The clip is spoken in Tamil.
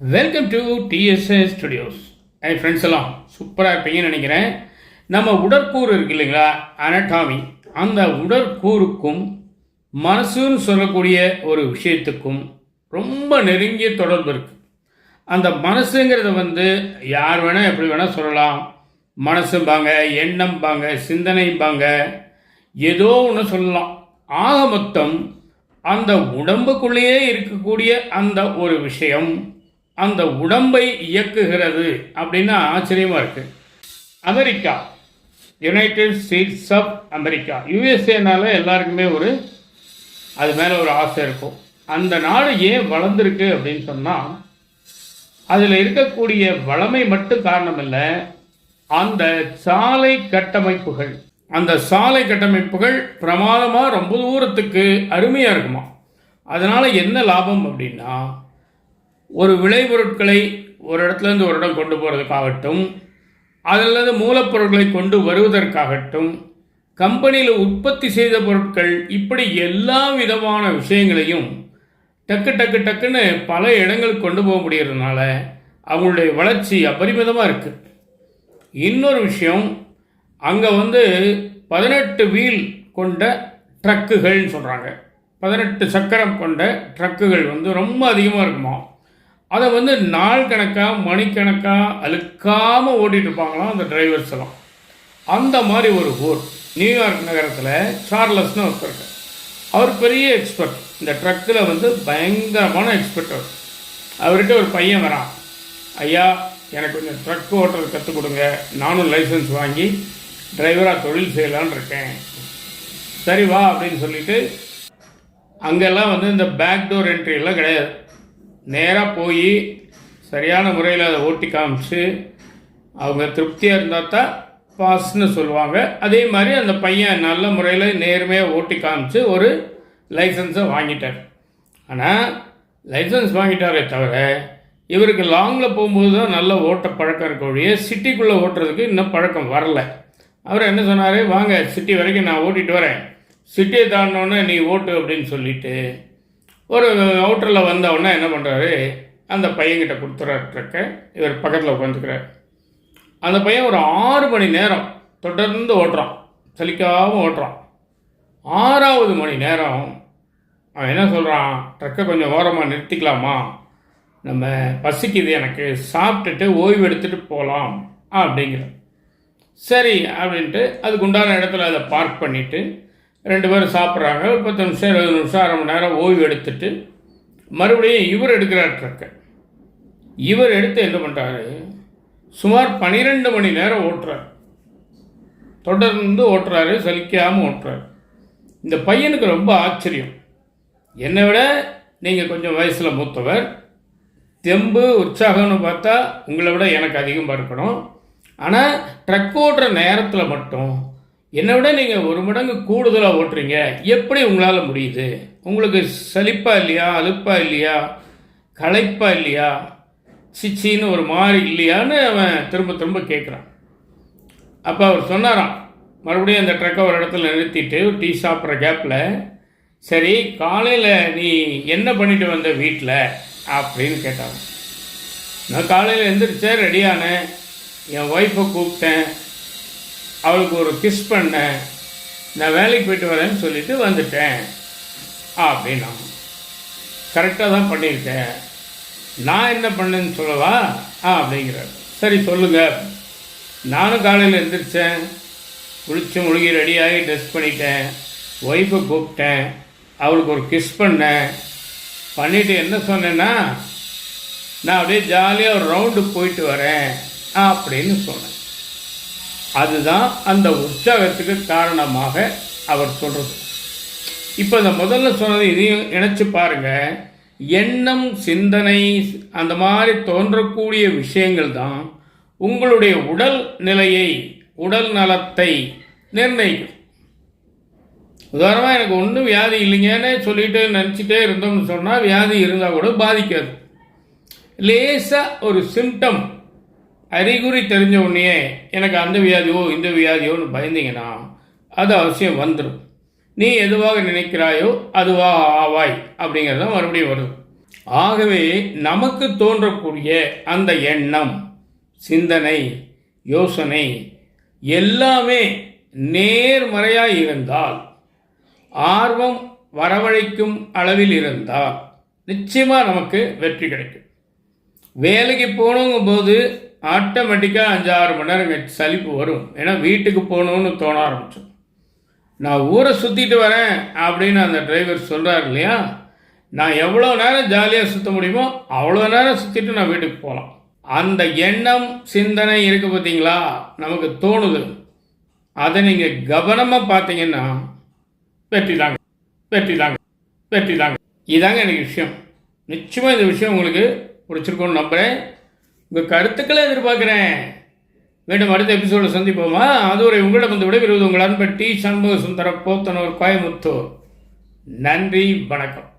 Welcome to TDS studios. N friends எல்லாம் சூப்பராக இருப்பீங்கன்னு நினைக்கிறேன். நம்ம உடற்கூறு இருக்கு இல்லைங்களா, அனட்டாமி, அந்த உடற்கூறுக்கும் மனசுன்னு சொல்லக்கூடிய ஒரு விஷயத்துக்கும் ரொம்ப நெருங்கிய தொடர்பு இருக்குது. அந்த மனசுங்கிறத யார் வேணால் எப்படி வேணால் சொல்லலாம். மனசும்பாங்க, எண்ணம்பாங்க, சிந்தனைம்பாங்க, ஏதோ ஒன்று சொல்லலாம். ஆக மொத்தம் அந்த உடம்புக்குள்ளேயே இருக்கக்கூடிய அந்த ஒரு விஷயம் அந்த உடம்பை இயக்குகிறது அப்படின்னா ஆச்சரியமாக இருக்குது. America, United States of America, யுஎஸ்ஏனால எல்லாருக்குமே அது மேலே ஒரு ஆசை இருக்கும். அந்த நாடு ஏன் வளர்ந்துருக்கு அப்படின்னு சொன்னால், அதில் இருக்கக்கூடிய வளமை மட்டும் காரணம் இல்லை, அந்த சாலை கட்டமைப்புகள். அந்த சாலை கட்டமைப்புகள் பிரமாதமாக ரொம்ப தூரத்துக்கு அருமையாக இருக்குமா. அதனால் என்ன லாபம் அப்படின்னா, ஒரு விளைபொருட்களை ஒரு இடத்துலேருந்து ஒரு இடம் கொண்டு போகிறதுக்காகட்டும், அதில் மூலப்பொருட்களை கொண்டு வருவதற்காகட்டும், கம்பெனியில் உற்பத்தி செய்த பொருட்கள், இப்படி எல்லா விதமான விஷயங்களையும் டக்கு டக்கு டக்குன்னு பல இடங்களுக்கு கொண்டு போக முடியறதுனால அவங்களுடைய வளர்ச்சி அபரிமிதமாக இருக்குது. இன்னொரு விஷயம், அங்கே 18 வீல் கொண்ட ட்ரக்குகள்னு சொல்கிறாங்க. 18 சக்கரம் கொண்ட ட்ரக்குகள் ரொம்ப அதிகமாக இருக்குமா. அதை நாள் கணக்காக மணிக்கணக்காக அழுக்காமல் ஓட்டிகிட்டு இருப்பாங்களாம் அந்த டிரைவர்ஸ் எல்லாம். அந்த மாதிரி ஒரு ஊர் நியூயார்க் நகரத்தில் சார்லஸ்னு ஒருத்தர். அவர் பெரிய எக்ஸ்பர்ட், இந்த ட்ரக்கில் பயங்கரமான எக்ஸ்பர்ட். அவர்கிட்ட ஒரு பையன் வரான், ஐயா எனக்கு கொஞ்சம் ட்ரக் ஓட்டுறது கற்றுக் கொடுங்க, நானும் லைசன்ஸ் வாங்கி டிரைவராக தொழில் செய்யலான்னு இருக்கேன். சரி வா அப்படின்னு சொல்லிட்டு, அங்கெல்லாம் இந்த பேக் டோர் என்ட்ரி எல்லாம் கிடையாது. நேராக போய் சரியான முறையில் அதை ஓட்டி காமிச்சு அவங்க திருப்தியாக இருந்தால் தான் பாஸ்ன்னு சொல்லுவாங்க. அதே மாதிரி அந்த பையன் நல்ல முறையில் நேர்மையாக ஓட்டி காமிச்சு ஒரு லைசன்ஸை வாங்கிட்டார். ஆனால் லைசன்ஸ் வாங்கிட்டாரே தவிர, இவருக்கு லாங்கில் போகும்போது தான் நல்ல ஓட்ட பழக்கம் இருக்கக்கூடிய, சிட்டிக்குள்ளே ஓட்டுறதுக்கு இன்னும் பழக்கம் வரல. அவர் என்ன சொன்னார், வாங்க சிட்டி வரைக்கும் நான் ஓட்டிகிட்டு வரேன், சிட்டியை தாண்டினோன்னே நீ ஓட்டு அப்படின்னு சொல்லிவிட்டு ஒரு அவுட்டரில் வந்தவுடனே என்ன பண்ணுறாரு, அந்த பையன்கிட்ட கொடுத்துறாரு ட்ரக்கை. இவர் பக்கத்தில் உட்காந்துக்கிறார். அந்த பையன் ஒரு 6 மணி நேரம் தொடர்ந்து ஓட்டுறான், சலிக்காமல் ஓட்டுறான். 6வது மணி நேரம் அவன் என்ன சொல்கிறான், ட்ரக்கை கொஞ்சம் ஓரமாக நிறுத்திக்கலாமா, நம்ம பசிக்குது, எனக்கு சாப்பிட்டுட்டு ஓய்வு எடுத்துகிட்டு போகலாம் அப்படிங்கிற. சரி அப்படின்ட்டு அதுக்கு உண்டான இடத்துல அதை பார்க் பண்ணிவிட்டு 2 பேரும் சாப்பிட்றாங்க. ஒரு 10 நிமிஷம் 20 நிமிஷம் அரை மணி நேரம் ஓய்வு எடுத்துட்டு மறுபடியும் இவர் எடுக்கிறார் ட்ரக்கை. இவர் எடுத்து என்ன பண்ணுறாரு, சுமார் 12 மணி நேரம் ஓட்டுறார், தொடர்ந்து ஓட்டுறாரு, சலிக்காமல் ஓட்டுறாரு. இந்த பையனுக்கு ரொம்ப ஆச்சரியம். என்னை விட நீங்கள் கொஞ்சம் வயசில் மூத்தவர், தெம்பு உற்சாகம்னு பார்த்தா உங்களை விட எனக்கு அதிகமாக இருக்கணும். ஆனால் ட்ரக் ஓட்டுற நேரத்தில் மட்டும் என்னை விட நீங்கள் 1 மடங்கு கூடுதலாக ஓட்டுறீங்க, எப்படி உங்களால் முடியுது? உங்களுக்கு சலிப்பாக இல்லையா, அலுப்பாக இல்லையா, களைப்பாக இல்லையா, சிச்சின்னு ஒரு மாதிரி இல்லையான்னு அவன் திரும்ப திரும்ப கேட்குறான். அப்போ அவர் சொன்னாராம், மறுபடியும் அந்த ட்ரக்கை ஒரு இடத்துல நிறுத்திட்டு டீ சாப்பிட்ற கேப்பில், சரி காலையில் நீ என்ன பண்ணிட்டு வந்த வீட்டில் அப்படின்னு கேட்டாங்க. நான் காலையில் எழுந்திரிச்சேன், ரெடியானேன், என் ஒய்ஃபை கூப்பிட்டேன், அவளுக்கு ஒரு கிஸ் பண்ணேன், நான் வேலைக்கு போயிட்டு வரேன்னு சொல்லிட்டு வந்துட்டேன் அப்படின்னா. கரெக்டாக தான் பண்ணியிருக்கேன், நான் என்ன பண்ணேன்னு சொல்லவா அப்படிங்கிறார். சரி சொல்லுங்கள். நானும் காலையில் எழுந்திரிச்சேன், குளிச்சு முழுகி ரெடியாகி ட்ரெஸ் பண்ணிட்டேன், ஒய்ஃபை கூப்பிட்டேன், அவளுக்கு ஒரு கிஸ் பண்ணேன், பண்ணிவிட்டு என்ன சொன்னேன்னா, நான் அப்படியே ஜாலியாக ஒரு ரவுண்டு போயிட்டு வரேன் அப்படின்னு சொன்னேன். அதுதான் அந்த உற்சாகத்துக்கு காரணமாக அவர் சொல்கிறது. இப்போ இந்த முதல்ல சொன்னது இதையும் இணைச்சி பாருங்கள். எண்ணம், சிந்தனை, அந்த மாதிரி தோன்றக்கூடிய விஷயங்கள் தான் உங்களுடைய உடல் நிலையை, உடல் நலத்தை நிர்ணயிக்கும். உதாரணமாக எனக்கு ஒன்றும் வியாதி இல்லைங்கன்னு சொல்லிட்டு நினச்சிட்டே இருந்தோம்னு சொன்னால் வியாதி இருந்தால் கூட பாதிக்காது. லேசாக ஒரு சிம்டம், அறிகுறி தெரிஞ்ச உடனே எனக்கு அந்த வியாதியோ இந்த வியாதியோன்னு பயந்தீங்கன்னா அது அவசியம் வந்துடும். நீ எதுவாக நினைக்கிறாயோ அதுவாக ஆவாய் அப்படிங்கிறது தான் மறுபடியும் வருது. ஆகவே நமக்கு தோன்றக்கூடிய அந்த எண்ணம், சிந்தனை, யோசனை எல்லாமே நேர்மறையாக இருந்தால், ஆர்வம் வரவழைக்கும் அளவில் இருந்தால் நிச்சயமாக நமக்கு வெற்றி கிடைக்கும். வேலைக்கு போகணுங்கும் போது ஆட்டோமேட்டிக்காக 5-6 மணி நேரம் சலிப்பு வரும். ஏன்னா வீட்டுக்கு போகணுன்னு தோண ஆரம்பிச்சோம். நான் ஊரை சுற்றிட்டு வரேன் அப்படின்னு அந்த டிரைவர் சொல்கிறார் இல்லையா, நான் எவ்வளோ நேரம் ஜாலியாக சுற்ற முடியுமோ அவ்வளோ நேரம் சுற்றிட்டு நான் வீட்டுக்கு போகலாம். அந்த எண்ணம், சிந்தனை இருக்குது பார்த்தீங்களா, நமக்கு தோணுது. அதை நீங்கள் கவனமாக பார்த்தீங்கன்னா வெற்றி தாங்க, வெற்றி தாங்க, வெற்றி தாங்க. இதாங்க எனக்கு விஷயம். நிச்சயமாக இந்த விஷயம் உங்களுக்கு பிடிச்சிருக்கோன்னு நம்புகிறேன். உங்கள் கருத்துக்களை எதிர்பார்க்குறேன். மீண்டும் அடுத்த எபிசோடில் சந்திப்போமா? அதுவரை உங்களிடம் வந்து விடைபெறுவது உங்கள் அன்பர் டி. சண்முக சுந்தர போத்தனூர், கோயமுத்தூர். நன்றி, வணக்கம்.